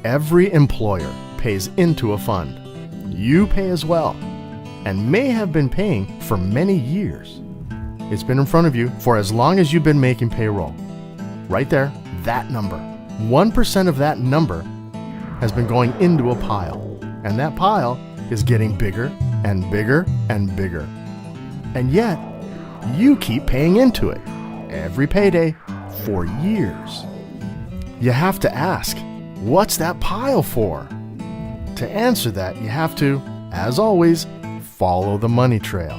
Every employer pays into a fund. You pay as well, and may have been paying for many years. It's been in front of you for as long as you've been making payroll. Right there, that number. 1% of that number has been going into a pile, and that pile is getting bigger and bigger and bigger. And yet, you keep paying into it every payday for years. You have to ask, what's that pile for? To answer that, you have to, as always, follow the money trail.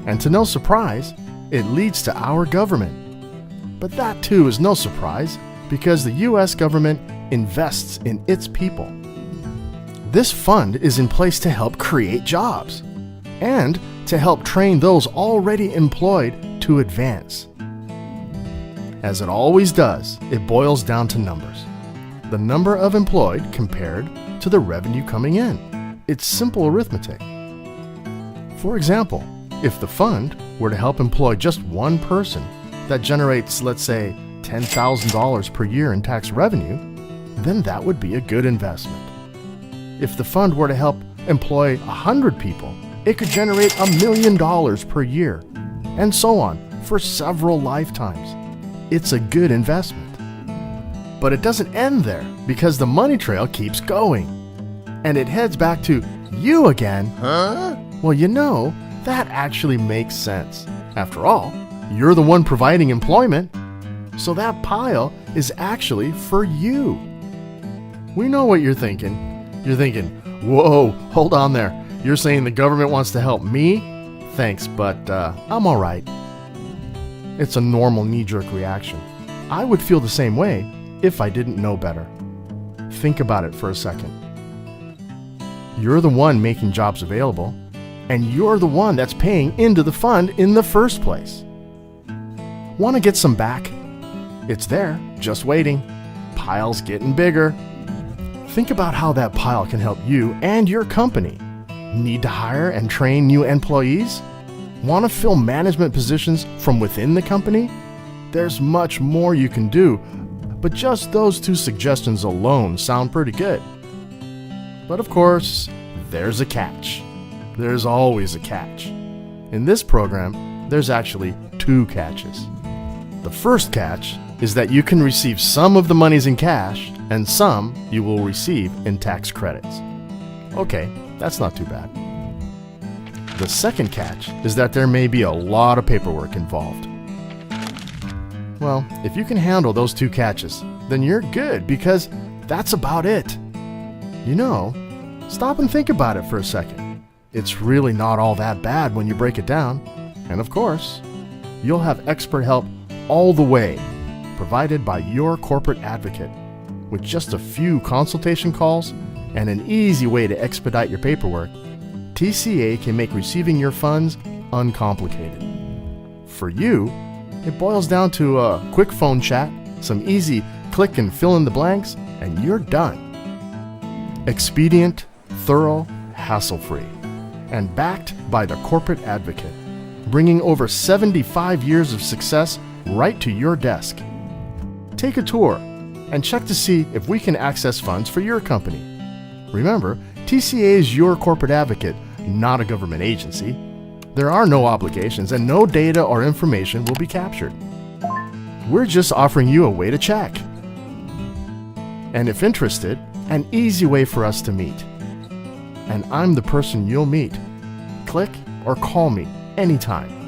And to no surprise, it leads to our government. But that too is no surprise because the US government invests in its people. This fund is in place to help create jobs and to help train those already employed to advance. As it always does, it boils down to numbers. The number of employed compared to the revenue coming in. It's simple arithmetic. For example, if the fund were to help employ just one person that generates, let's say, $10,000 per year in tax revenue, then that would be a good investment. If the fund were to help employ 100 people, it could generate $1 million per year, and so on for several lifetimes. It's a good investment. But it doesn't end there because the money trail keeps going. And it heads back to you again. Huh? Well, you know, that actually makes sense. After all, you're the one providing employment, so that pile is actually for you. We know what you're thinking. You're thinking, whoa, hold on there. You're saying the government wants to help me? Thanks, but I'm all right. It's a normal knee-jerk reaction. I would feel the same way if I didn't know better. Think about it for a second. You're the one making jobs available, and you're the one that's paying into the fund in the first place. Want to get some back? It's there, just waiting. Pile's getting bigger. Think about how that pile can help you and your company. Need to hire and train new employees? Want to fill management positions from within the company? There's much more you can do, but just those two suggestions alone sound pretty good. But of course, there's a catch. There's always a catch. In this program, there's actually two catches. The first catch is that you can receive some of the monies in cash and some you will receive in tax credits. Okay, that's not too bad. The second catch is that there may be a lot of paperwork involved. Well, if you can handle those two catches, then you're good because that's about it. You know, stop and think about it for a second. It's really not all that bad when you break it down. And of course, you'll have expert help all the way, provided by your corporate advocate, with just a few consultation calls and an easy way to expedite your paperwork. TCA can make receiving your funds uncomplicated. For you, it boils down to a quick phone chat, some easy click and fill in the blanks, and you're done. Expedient, thorough, hassle-free, and backed by the corporate advocate, bringing over 75 years of success right to your desk. Take a tour and check to see if we can access funds for your company. Remember, TCA is your corporate advocate, not a government agency. There are no obligations and no data or information will be captured. We're just offering you a way to check. And if interested, an easy way for us to meet. And I'm the person you'll meet. Click or call me anytime.